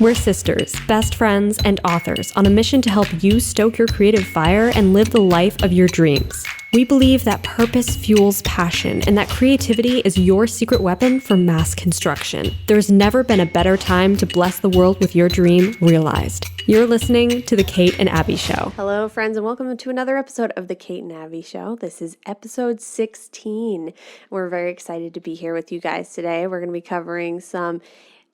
We're sisters, best friends, and authors on a mission to help you stoke your creative fire and live the life of your dreams. We believe that purpose fuels passion and that creativity is your secret weapon for mass construction. There's never been a better time to bless the world with your dream realized. You're listening to The Kate and Abbie Show. Hello, friends, and welcome to another episode of The Kate and Abbie Show. This is episode 16. We're very excited to be here with you guys today. We're going to be covering some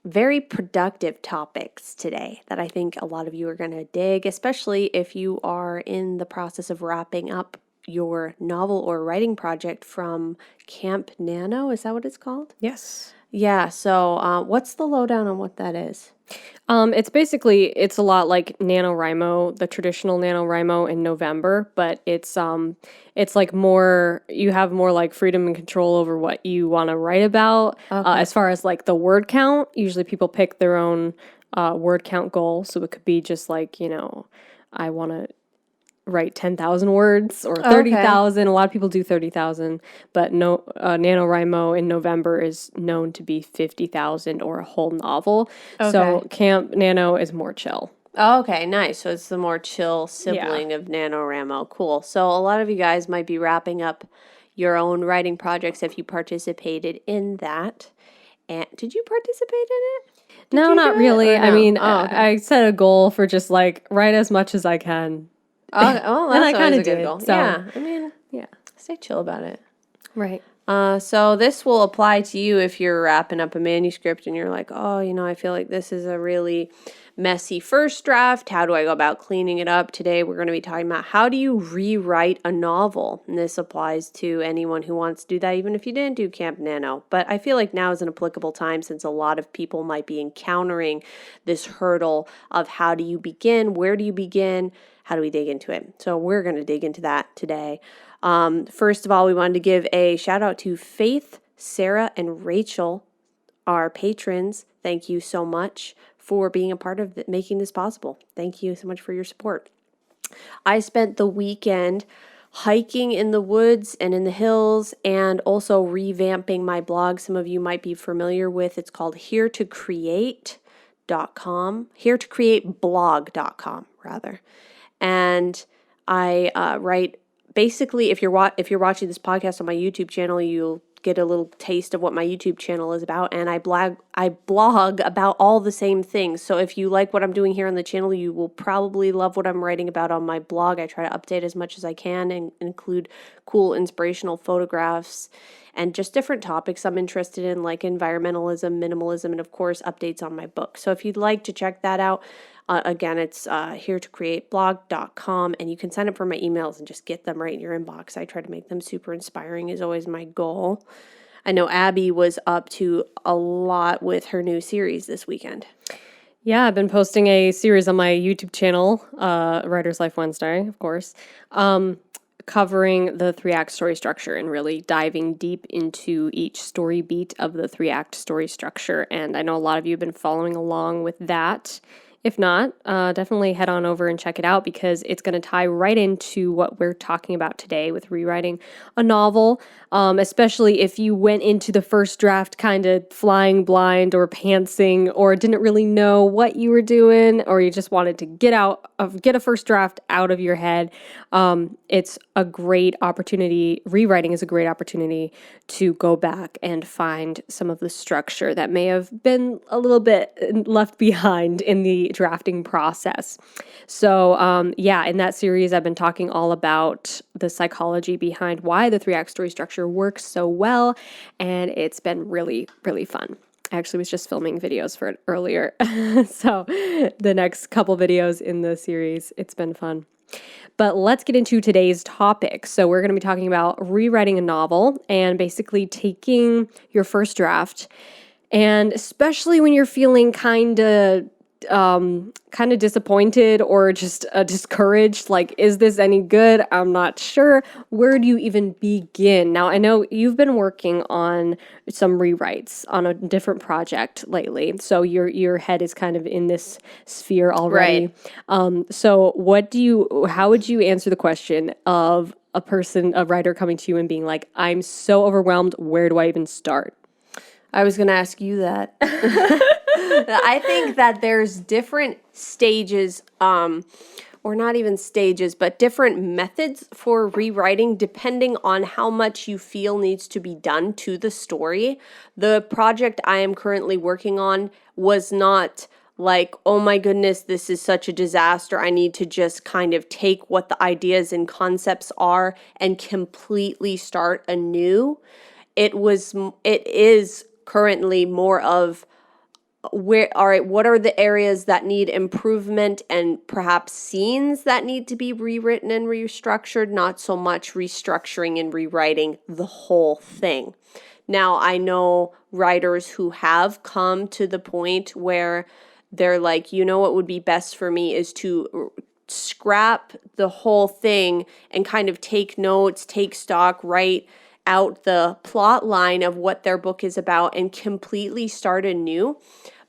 very productive topics today that I think a lot of you are going to dig, especially if you are in the process of wrapping up your novel or writing project from Camp Nano. Is that what it's called? Yes. Yeah. So what's the lowdown on what that is? It's a lot like NaNoWriMo, the traditional NaNoWriMo in November, but it's like more, you have more like freedom and control over what you want to write about. Okay. As far as like the word count, usually people pick their own word count goal. So it could be just like, I want to write 10,000 words or 30,000. Okay. A lot of people do 30,000, but NaNoWriMo in November is known to be 50,000 or a whole novel. Okay. So Camp Nano is more chill. Oh, okay, nice. So it's the more chill sibling of NaNoWriMo. Cool. So a lot of you guys might be wrapping up your own writing projects if you participated in that. And did you participate in it? No, not really. No? I mean, I set a goal for just like write as much as I can. Oh, that's and I kind of did. Goal. So, yeah, stay chill about it. Right. So this will apply to you if you're wrapping up a manuscript and you're like, I feel like this is a really messy first draft. How do I go about cleaning it up? Today we're going to be talking about how do you rewrite a novel. And this applies to anyone who wants to do that, even if you didn't do Camp Nano. But I feel like now is an applicable time since a lot of people might be encountering this hurdle of how do you begin? Where do you begin? How do we dig into it? So we're going to dig into that today. First of all, we wanted to give a shout out to Faith, Sarah, and Rachel, our patrons. Thank you so much for being a part of making this possible. Thank you so much for your support. I spent the weekend hiking in the woods and in the hills and also revamping my blog. Some of you might be familiar with. It's called heretocreateblog.com rather. And I write basically, if you're watching this podcast on my YouTube channel, you'll get a little taste of what my YouTube channel is about. And I blog about all the same things. So if you like what I'm doing here on the channel, you will probably love what I'm writing about on my blog. I try to update as much as I can and include cool inspirational photographs and just different topics I'm interested in, like environmentalism, minimalism, and of course, updates on my book. So if you'd like to check that out, again, it's heretocreateblog.com, and you can sign up for my emails and just get them right in your inbox. I try to make them super inspiring is always my goal. I know Abby was up to a lot with her new series this weekend. Yeah, I've been posting a series on my YouTube channel, Writer's Life Wednesday, of course, covering the 3-act story structure and really diving deep into each story beat of the 3-act story structure. And I know a lot of you have been following along with that. If not, definitely head on over and check it out because it's going to tie right into what we're talking about today with rewriting a novel, especially if you went into the first draft kind of flying blind or pantsing or didn't really know what you were doing or you just wanted to get a first draft out of your head. It's a great opportunity. Rewriting is a great opportunity to go back and find some of the structure that may have been a little bit left behind in the drafting process. So, in that series, I've been talking all about the psychology behind why the 3-act story structure works so well, and it's been really, really fun. I actually was just filming videos for it earlier. So the next couple videos in the series, it's been fun. But let's get into today's topic. So we're going to be talking about rewriting a novel and basically taking your first draft, and especially when you're feeling kind of disappointed or just discouraged, like, is this any good? I'm not sure. Where do you even begin? Now, I know you've been working on some rewrites on a different project lately, so your head is kind of in this sphere already. Right. So how would you answer the question of a writer coming to you and being like, I'm so overwhelmed, where do I even start? I was going to ask you that. I think that there's different stages, or not even stages, but different methods for rewriting depending on how much you feel needs to be done to the story. The project I am currently working on was not like, oh my goodness, this is such a disaster. I need to just kind of take what the ideas and concepts are and completely start anew. It is currently more of what are the areas that need improvement and perhaps scenes that need to be rewritten and restructured, not so much restructuring and rewriting the whole thing. Now, I know writers who have come to the point where they're like, you know, what would be best for me is to scrap the whole thing and kind of take notes, take stock, write out the plot line of what their book is about and completely start anew.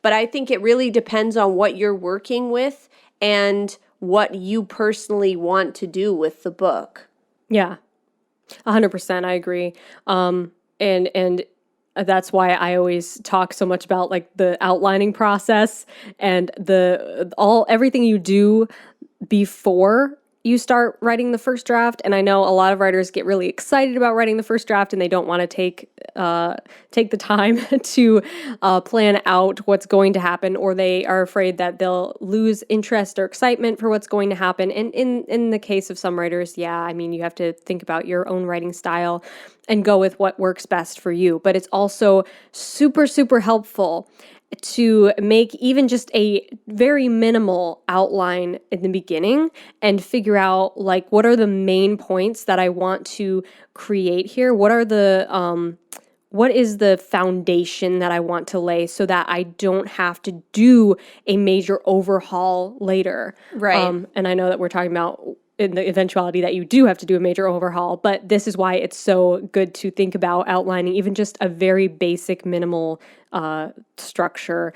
But I think it really depends on what you're working with and what you personally want to do with the book. Yeah, 100%. I agree. And that's why I always talk so much about like the outlining process and everything you do before you start writing the first draft. And I know a lot of writers get really excited about writing the first draft and they don't want to take the time to plan out what's going to happen, or they are afraid that they'll lose interest or excitement for what's going to happen. And in the case of some writers, yeah, I mean, you have to think about your own writing style and go with what works best for you. But it's also super, super helpful to make even just a very minimal outline in the beginning and figure out like what are the main points that I want to create here? What is the foundation that I want to lay so that I don't have to do a major overhaul later? Right. And I know that we're talking about in the eventuality that you do have to do a major overhaul, but this is why it's so good to think about outlining even just a very basic minimal structure,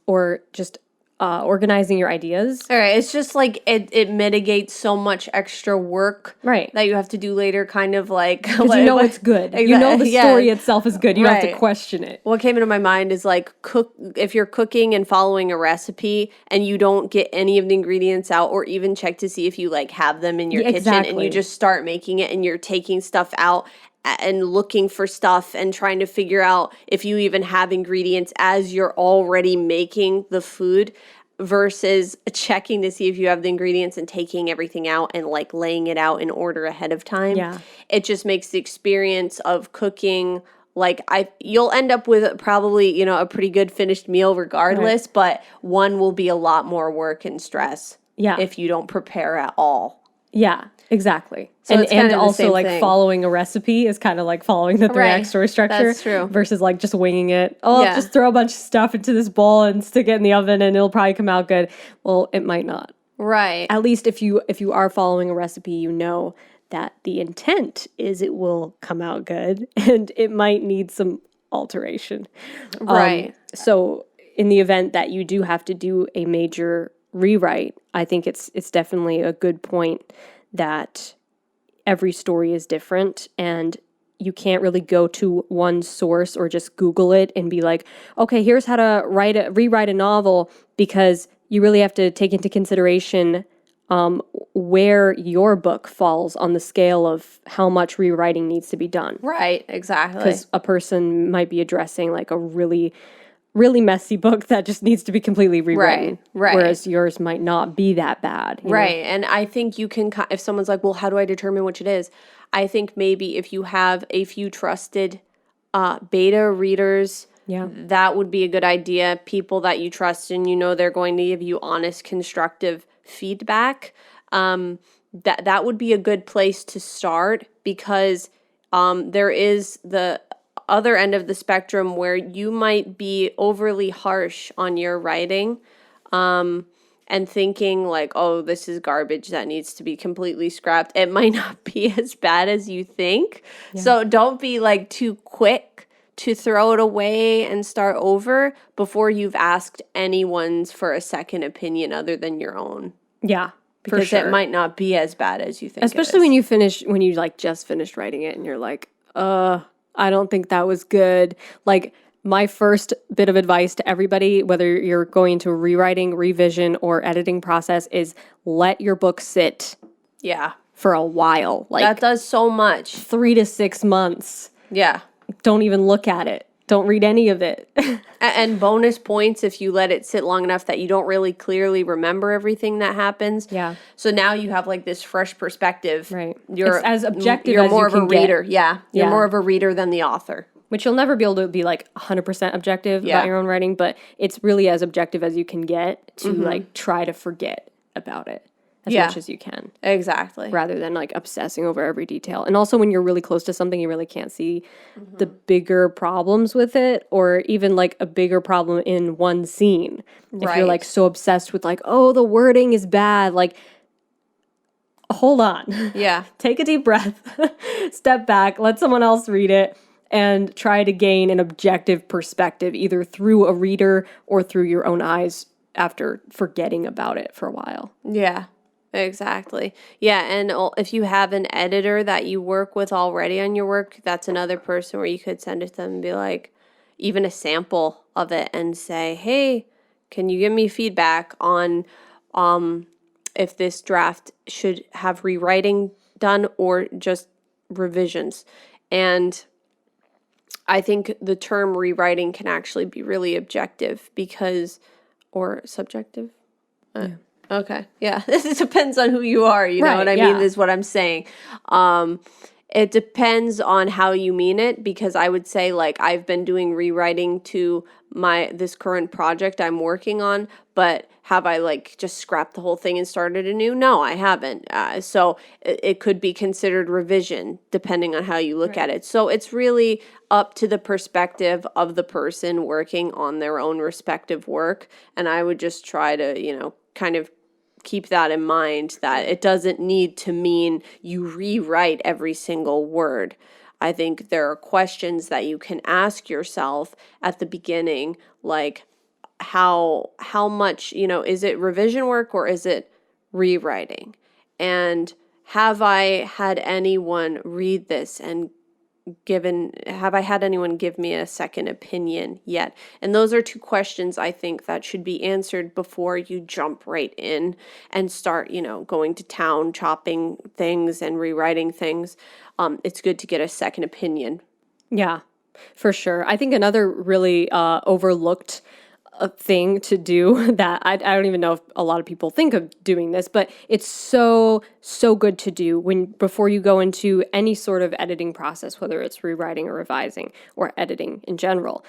or just organizing your ideas. All right. It's just like it mitigates so much extra work Right. that you have to do later, kind of like. Because you know it's good. You know the story itself is good. You don't have to question it. What came into my mind is like if you're cooking and following a recipe and you don't get any of the ingredients out or even check to see if you like have them in your kitchen and you just start making it and you're taking stuff out and looking for stuff and trying to figure out if you even have ingredients as you're already making the food versus checking to see if you have the ingredients and taking everything out and like laying it out in order ahead of time. Yeah. It just makes the experience of cooking like you'll end up with probably, you know, a pretty good finished meal regardless, but one will be a lot more work and stress if you don't prepare at all. Yeah, exactly. So and also like following a recipe is kind of like following the 3-act story structure. That's true. Versus like just winging it. Oh, I'll just throw a bunch of stuff into this bowl and stick it in the oven and it'll probably come out good. Well, it might not. Right. At least if you are following a recipe, you know that the intent is it will come out good and it might need some alteration. Right. So in the event that you do have to do a major rewrite, I think it's definitely a good point that every story is different and you can't really go to one source or just Google it and be like, okay, here's how to rewrite a novel, because you really have to take into consideration where your book falls on the scale of how much rewriting needs to be done. Right, exactly. Because a person might be addressing like a really, really messy book that just needs to be completely rewritten. Right. Whereas yours might not be that bad. Right. And I think you can, if someone's like, well, how do I determine which it is? I think maybe if you have a few trusted beta readers, that would be a good idea. People that you trust and you know they're going to give you honest, constructive feedback. That would be a good place to start, because there is the other end of the spectrum where you might be overly harsh on your writing and thinking like, oh, this is garbage that needs to be completely scrapped. It might not be as bad as you think. Yeah. So don't be like too quick to throw it away and start over before you've asked anyone's for a second opinion other than your own. Yeah. Because it might not be as bad as you think. Especially when you like just finished writing it and you're like, I don't think that was good. Like, My first bit of advice to everybody, whether you're going to rewriting, revision, or editing process, is let your book sit Yeah. for a while. Like That does so much. 3 to 6 months. Yeah. Don't even look at it. Don't read any of it. And bonus points if you let it sit long enough that you don't really clearly remember everything that happens. Yeah. So now you have like this fresh perspective. Right. You're It's as objective You're as more you of a can get. reader. Yeah. You're Yeah. more of a reader than the author. Which you'll never be able to be like 100% objective Yeah. about your own writing, but it's really as objective as you can get to like try to forget about it as Yeah. much as you can, Exactly. rather than like obsessing over every detail. And also when you're really close to something, you really can't see the bigger problems with it, or even like a bigger problem in one scene. If you're like Right. so obsessed with like, oh, the wording is bad, like, hold on. Yeah. Take a deep breath, step back, let someone else read it, and try to gain an objective perspective, either through a reader or through your own eyes after forgetting about it for a while. Yeah. Exactly. Yeah, and if you have an editor that you work with already on your work, that's another person where you could send it to them and be like, even a sample of it and say, hey, can you give me feedback on if this draft should have rewriting done or just revisions? And I think the term rewriting can actually be really objective or subjective. Okay. Yeah. It depends on who you are. You know Right, what I yeah. mean? Is what I'm saying. It depends on how you mean it, because I would say like I've been doing rewriting to this current project I'm working on, but have I like just scrapped the whole thing and started anew? No, I haven't. So it could be considered revision depending on how you look at it. So it's really up to the perspective of the person working on their own respective work. And I would just try to, kind of keep that in mind, that it doesn't need to mean you rewrite every single word. I think there are questions that you can ask yourself at the beginning, like how much, is it revision work or is it rewriting? And have I had anyone read this and have I had anyone give me a second opinion yet? And those are two questions I think that should be answered before you jump right in and start, going to town, chopping things and rewriting things. It's good to get a second opinion. Yeah, for sure. I think another really overlooked thing to do that I don't even know if a lot of people think of doing this, but it's so good to do before you go into any sort of editing process, whether it's rewriting or revising or editing in general,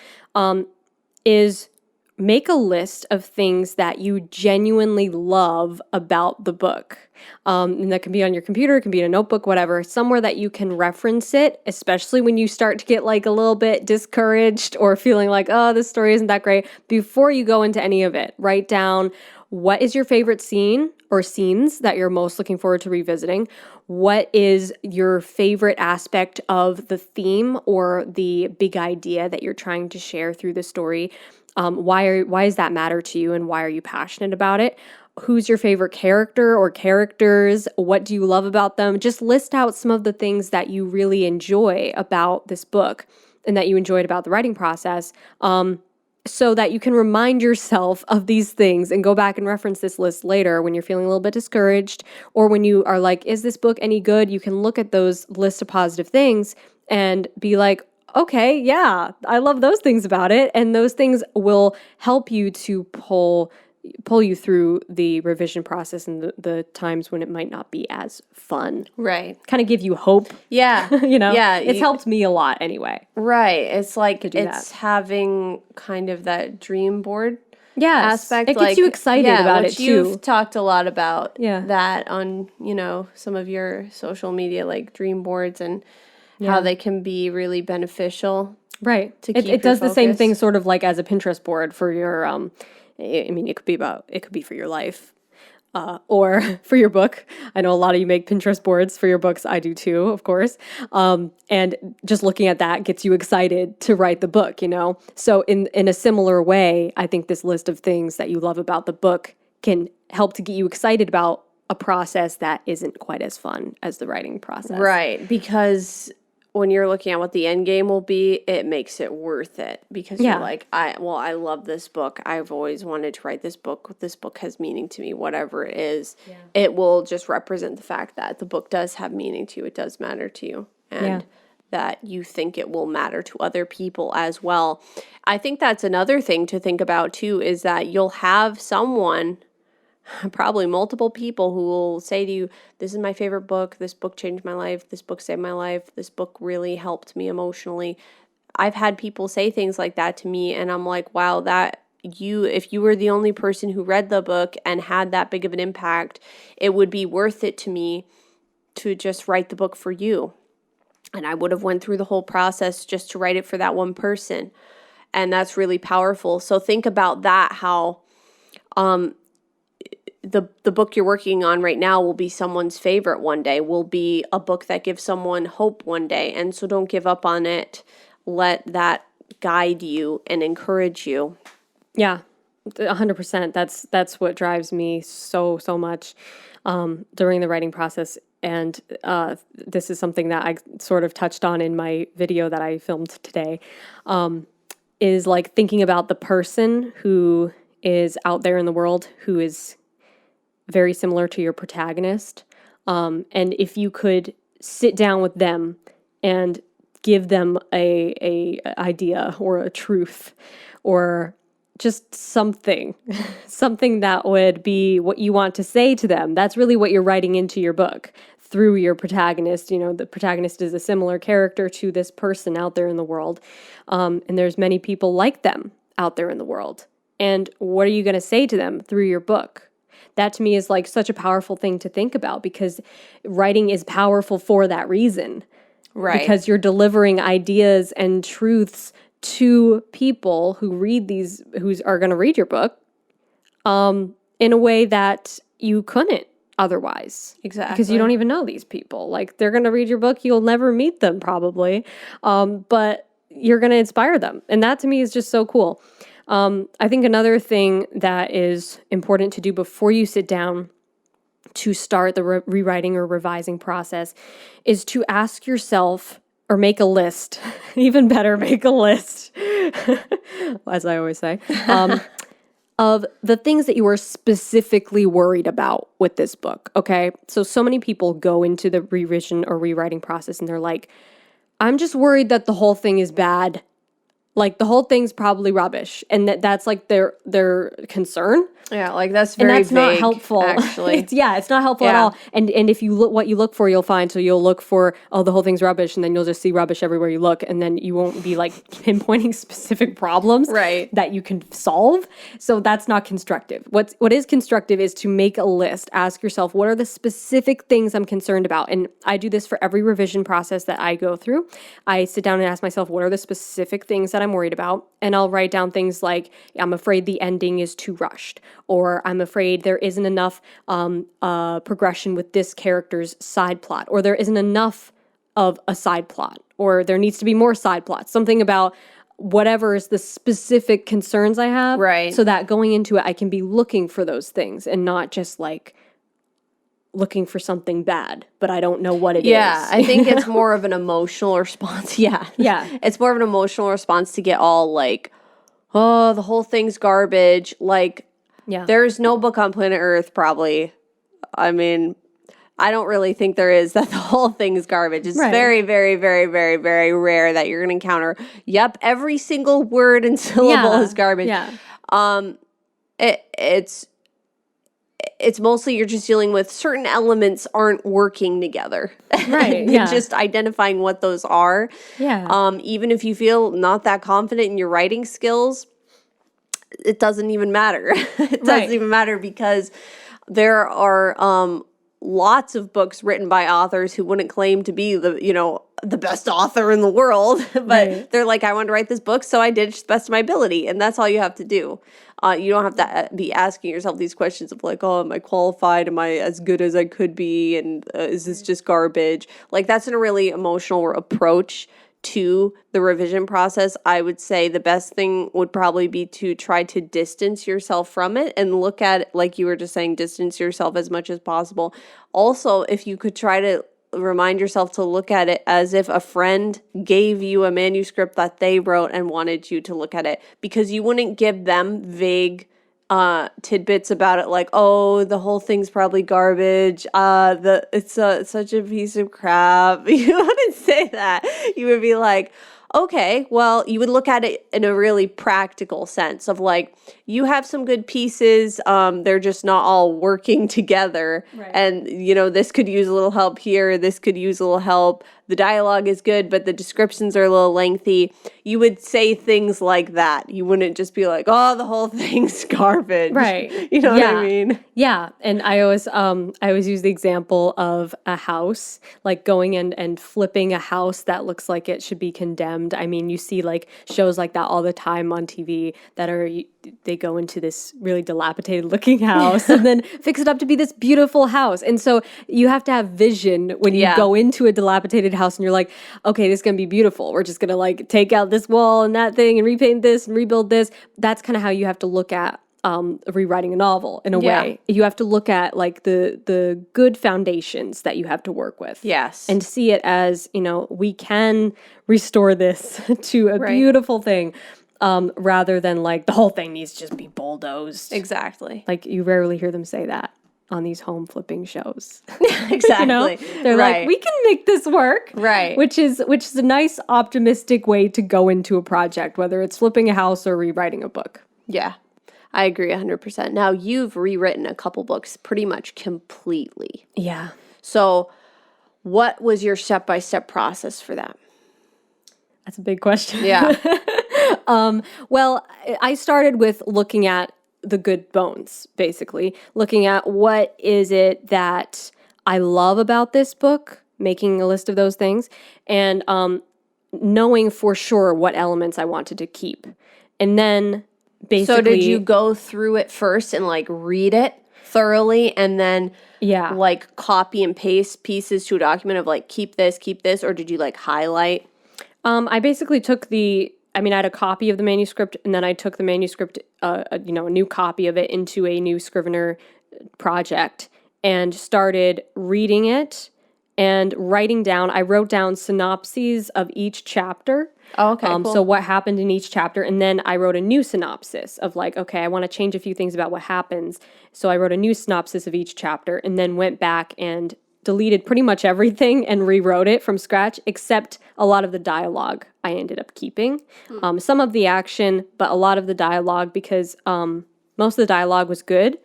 is make a list of things that you genuinely love about the book. And that can be on your computer, it can be in a notebook, whatever, somewhere that you can reference it, especially when you start to get like a little bit discouraged or feeling like, oh, this story isn't that great. Before you go into any of it, write down what is your favorite scene or scenes that you're most looking forward to revisiting. What is your favorite aspect of the theme or the big idea that you're trying to share through the story? Why does that matter to you, and why are you passionate about it? Who's your favorite character or characters? What do you love about them? Just list out some of the things that you really enjoy about this book and that you enjoyed about the writing process, so that you can remind yourself of these things and go back and reference this list later when you're feeling a little bit discouraged, or when you are like, is this book any good? You can look at those lists of positive things and be like, okay, yeah, I love those things about it. And those things will help you to pull you through the revision process and the times when it might not be as fun. Right. Kind of give you hope. Yeah. Yeah. It's helped me a lot anyway. Right. It's like that. having kind of that dream board Yes. aspect. It gets you excited about it too. You've talked a lot about Yeah. that on, some of your social media, like dream boards, and how they can be really beneficial. Right. To keep it does your the same focus. thing sort of like as a Pinterest board for your it could be for your life. Or for your book. I know a lot of you make Pinterest boards for your books. I do too, of course. And just looking at that gets you excited to write the book, So in a similar way, I think this list of things that you love about the book can help to get you excited about a process that isn't quite as fun as the writing process. Right. Because when you're looking at what the end game will be, it makes it worth it because Yeah. you're like, I love this book. I've always wanted to write this book. This book has meaning to me, whatever it is. Yeah. It will just represent the fact that the book does have meaning to you. It does matter to you. And that you think it will matter to other people as well. I think that's another thing to think about too, is that you'll have someone, probably multiple people, who will say to you, this is my favorite book. This book changed my life. This book saved my life. This book really helped me emotionally. I've had people say things like that to me, and I'm like, wow, if you were the only person who read the book and had that big of an impact, it would be worth it to me to just write the book for you. And I would have went through the whole process just to write it for that one person. And that's really powerful. So think about that, how the book you're working on right now will be someone's favorite one day, will be a book that gives someone hope one day. And so don't give up on it. Let that guide you and encourage you. Yeah, 100%. That's what drives me so much during the writing process. And this is something that I sort of touched on in my video that I filmed today, is like thinking about the person who is out there in the world who is very similar to your protagonist. And if you could sit down with them and give them a idea or a truth or just something that would be what you want to say to them. That's really what you're writing into your book through your protagonist. You know, the protagonist is a similar character to this person out there in the world. And there's many people like them out there in the world. And what are you going to say to them through your book? That to me is like such a powerful thing to think about, because writing is powerful for that reason. Right. Because you're delivering ideas and truths to people who are going to read your book, in a way that you couldn't otherwise. Exactly. Because you don't even know these people. Like, they're going to read your book. You'll never meet them probably. But you're going to inspire them. And that to me is just so cool. I think another thing that is important to do before you sit down to start the rewriting or revising process is to ask yourself, or make a list, even better, make a list, as I always say, of the things that you are specifically worried about with this book, okay? So many people go into the revision or rewriting process and they're like, I'm just worried that the whole thing is bad. Like, the whole thing's probably rubbish. And that's like their concern. Yeah, like that's very and that's not vague, helpful. Actually. It's not helpful at all. And if you look what you look for, you'll find. So you'll look for, oh, the whole thing's rubbish, and then you'll just see rubbish everywhere you look, and then you won't be like pinpointing specific problems that you can solve. So that's not constructive. What is constructive is to make a list. Ask yourself, what are the specific things I'm concerned about? And I do this for every revision process that I go through. I sit down and ask myself, what are the specific things that I'm worried about? And I'll write down things like, I'm afraid the ending is too rushed, or I'm afraid there isn't enough progression with this character's side plot, or there isn't enough of a side plot, or there needs to be more side plots. Something about whatever is the specific concerns I have, right? So that going into it, I can be looking for those things and not just like looking for something bad, but I don't know what it is. Yeah, I think it's more of an emotional response. Yeah. It's more of an emotional response to get all like, oh, the whole thing's garbage. Like, there's no book on planet Earth, probably. I mean, I don't really think there is, that the whole thing is garbage. It's very, very, very, very, very rare that you're going to encounter, yep, every single word and syllable is garbage. It's mostly you're just dealing with certain elements aren't working together. Right. Just identifying what those are. Even if you feel not that confident in your writing skills, it doesn't even matter. It doesn't even matter, because there are lots of books written by authors who wouldn't claim to be the best author in the world, but they're like, I want to write this book, so I did it to the best of my ability. And that's all you have to do. You don't have to be asking yourself these questions of like, oh, am I qualified? Am I as good as I could be? And is this just garbage? Like, that's a really emotional approach to the revision process. I would say the best thing would probably be to try to distance yourself from it and look at it, like you were just saying, distance yourself as much as possible. Also, if you could try to remind yourself to look at it as if a friend gave you a manuscript that they wrote and wanted you to look at it, because you wouldn't give them vague tidbits about it, like, oh, the whole thing's probably garbage. It's such a piece of crap. You wouldn't say that. You would be like, okay, well, you would look at it in a really practical sense of like, you have some good pieces. They're just not all working together. Right. And, this could use a little help here. This could use a little help. The dialogue is good, but the descriptions are a little lengthy. You would say things like that. You wouldn't just be like, oh, the whole thing's garbage. Right. You know what I mean? Yeah. And I always use the example of a house, like going and flipping a house that looks like it should be condemned. I mean, you see like shows like that all the time on TV that they go into this really dilapidated looking house and then fix it up to be this beautiful house. And so you have to have vision when you go into a dilapidated house and you're like, okay, this is going to be beautiful. We're just going to like take out this wall and that thing and repaint this and rebuild this. That's kind of how you have to look at rewriting a novel in a way. You have to look at like the good foundations that you have to work with. Yes. And see it as, we can restore this to a beautiful thing. Rather than like the whole thing needs to just be bulldozed. Exactly. Like you rarely hear them say that on these home flipping shows. Exactly. They're like, we can make this work. Right. Which is a nice optimistic way to go into a project, whether it's flipping a house or rewriting a book. Yeah. I agree 100%. Now, you've rewritten a couple books pretty much completely. Yeah. So what was your step-by-step process for that? That's a big question. Yeah. Well, I started with looking at the good bones, basically. Looking at what is it that I love about this book, making a list of those things, and knowing for sure what elements I wanted to keep. And then basically... So did you go through it first and like read it thoroughly and then like copy and paste pieces to a document of like keep this, or did you like highlight? I basically took I had a copy of the manuscript, and then I took the manuscript, a new copy of it into a new Scrivener project and started reading it and writing down. I wrote down synopses of each chapter. Oh, okay, cool. So what happened in each chapter, and then I wrote a new synopsis of like, okay, I want to change a few things about what happens. So I wrote a new synopsis of each chapter and then went back and deleted pretty much everything and rewrote it from scratch, except a lot of the dialogue I ended up keeping. Some of the action, but a lot of the dialogue, because most of the dialogue was good,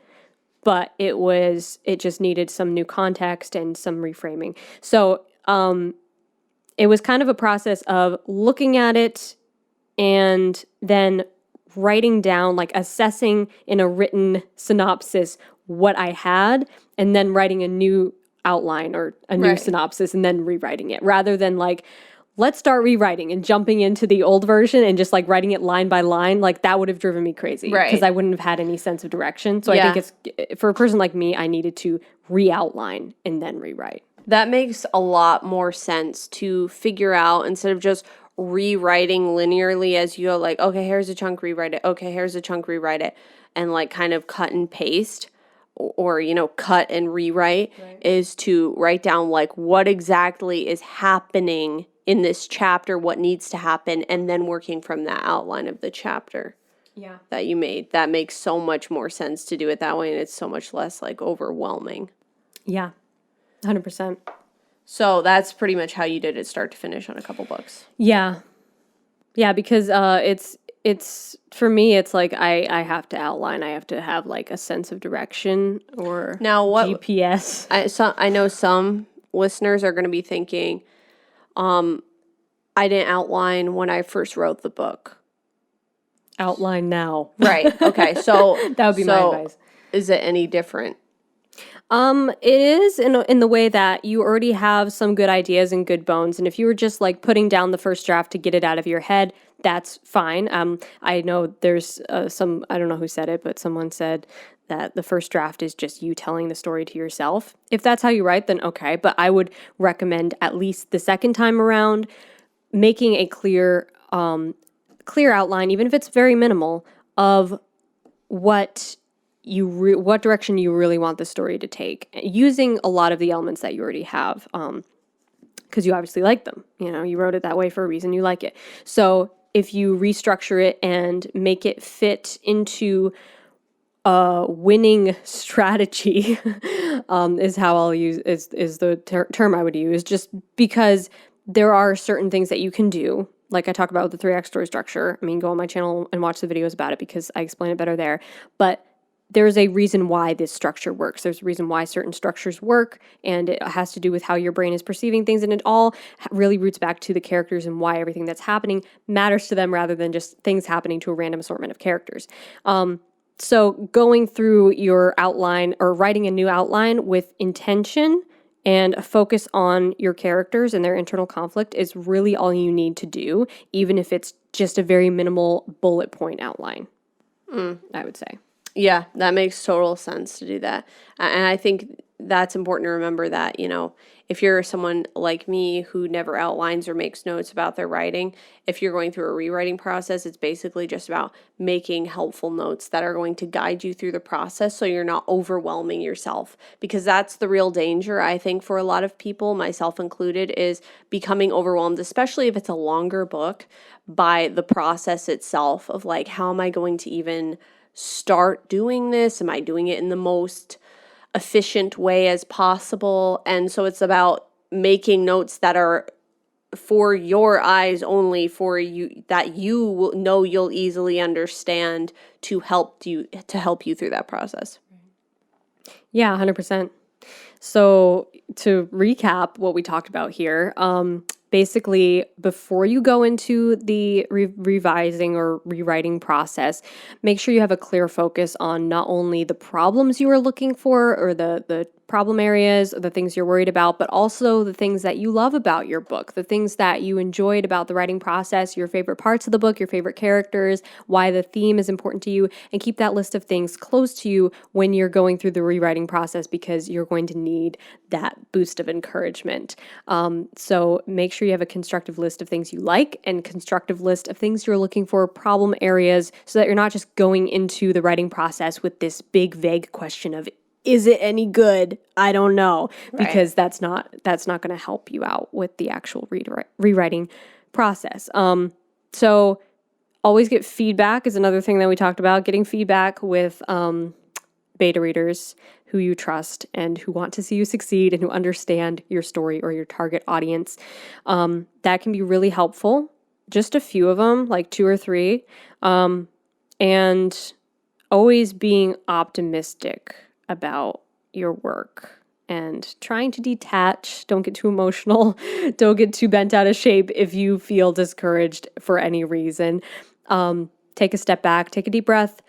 but it just needed some new context and some reframing. So it was kind of a process of looking at it and then writing down, like assessing in a written synopsis what I had, and then writing a new outline or a new synopsis and then rewriting it, rather than like, let's start rewriting and jumping into the old version and just like writing it line by line. Like that would have driven me crazy because I wouldn't have had any sense of direction. So I think for a person like me, I needed to re-outline and then rewrite. That makes a lot more sense to figure out, instead of just rewriting linearly as you go, like, okay, here's a chunk, rewrite it. Okay, here's a chunk, rewrite it. And like kind of cut and paste or cut and rewrite, is to write down like what exactly is happening in this chapter, what needs to happen, and then working from that outline of the chapter that you made. That makes so much more sense to do it that way, and it's so much less like overwhelming. Yeah, 100%. So that's pretty much how you did it start to finish on a couple books. Yeah, because it's for me, it's like I have to outline. I have to have like a sense of direction or GPS. I know some listeners are going to be thinking, I didn't outline when I first wrote the book. Outline now. Right. Okay. So that would be my advice. Is it any different? It is in the way that you already have some good ideas and good bones. And if you were just like putting down the first draft to get it out of your head, that's fine. I know there's I don't know who said it, but someone said that the first draft is just you telling the story to yourself. If that's how you write, then okay. But I would recommend at least the second time around making a clear outline, even if it's very minimal, of what direction you really want the story to take, using a lot of the elements that you already have. because you obviously like them. You wrote it that way for a reason. You like it. So if you restructure it and make it fit into a winning strategy, is how I'll use is the term I would use, just because there are certain things that you can do. Like I talk about with the 3-act story structure. I mean, go on my channel and watch the videos about it because I explain it better there. But there's a reason why this structure works. There's a reason why certain structures work, and it has to do with how your brain is perceiving things, and it all really roots back to the characters and why everything that's happening matters to them rather than just things happening to a random assortment of characters. So going through your outline or writing a new outline with intention and a focus on your characters and their internal conflict is really all you need to do, even if it's just a very minimal bullet point outline, I would say. Yeah, that makes total sense to do that. And I think that's important to remember that, if you're someone like me who never outlines or makes notes about their writing, if you're going through a rewriting process, it's basically just about making helpful notes that are going to guide you through the process so you're not overwhelming yourself. Because that's the real danger, I think, for a lot of people, myself included, is becoming overwhelmed, especially if it's a longer book, by the process itself of like, how am I going to even start doing this? Am I doing it in the most efficient way as possible? And so it's about making notes that are for your eyes only, for you, that you will know you'll easily understand to help you through that process. Yeah, 100%. So to recap what we talked about here, basically, before you go into the revising or rewriting process, make sure you have a clear focus on not only the problems you are looking for or the problem areas, or the things you're worried about, but also the things that you love about your book, the things that you enjoyed about the writing process, your favorite parts of the book, your favorite characters, why the theme is important to you, and keep that list of things close to you when you're going through the rewriting process, because you're going to need that boost of encouragement. So make sure you have a constructive list of things you like and constructive list of things you're looking for, problem areas, so that you're not just going into the writing process with this big vague question of, is it any good? I don't know, because that's not going to help you out with the actual rewriting process. So always get feedback is another thing that we talked about. Getting feedback with beta readers who you trust and who want to see you succeed and who understand your story or your target audience. That can be really helpful. Just a few of them, like 2 or 3, and always being optimistic about your work and trying to detach. Don't get too emotional. Don't get too bent out of shape if you feel discouraged for any reason. Take a step back, take a deep breath,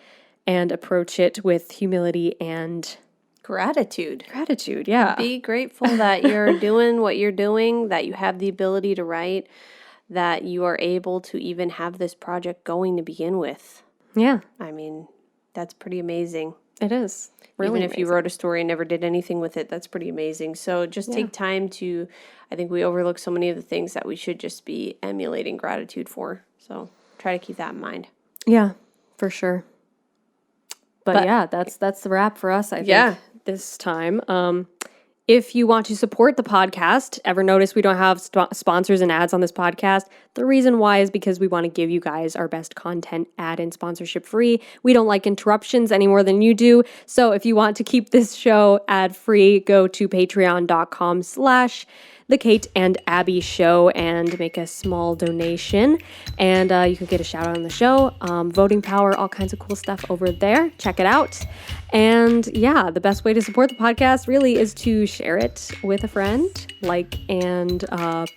and approach it with humility and gratitude. Gratitude, yeah. Be grateful that you're doing what you're doing, that you have the ability to write, that you are able to even have this project going to begin with. Yeah. I mean, that's pretty amazing. It is. Really Even if you wrote a story and never did anything with it, that's pretty amazing. So just take time to, I think we overlook so many of the things that we should just be emulating gratitude for. So try to keep that in mind. Yeah, for sure. But yeah, that's the wrap for us, I think, this time. If you want to support the podcast, ever notice we don't have sponsors and ads on this podcast? The reason why is because we want to give you guys our best content ad and sponsorship free. We don't like interruptions any more than you do. So if you want to keep this show ad free, go to patreon.com/The Kate and Abbie Show and make a small donation. And you can get a shout out on the show, voting power, all kinds of cool stuff over there. Check it out. And yeah, the best way to support the podcast really is to share it with a friend, like and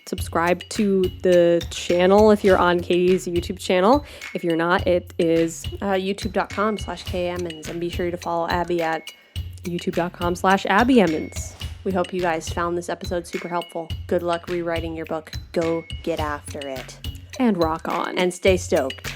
subscribe to the channel if you're on Katie's YouTube channel. If you're not, it is youtube.com/KAmmons. And be sure to follow Abbie at youtube.com/AbbieEmmons. We hope you guys found this episode super helpful. Good luck rewriting your book. Go get after it. And rock on. And stay stoked.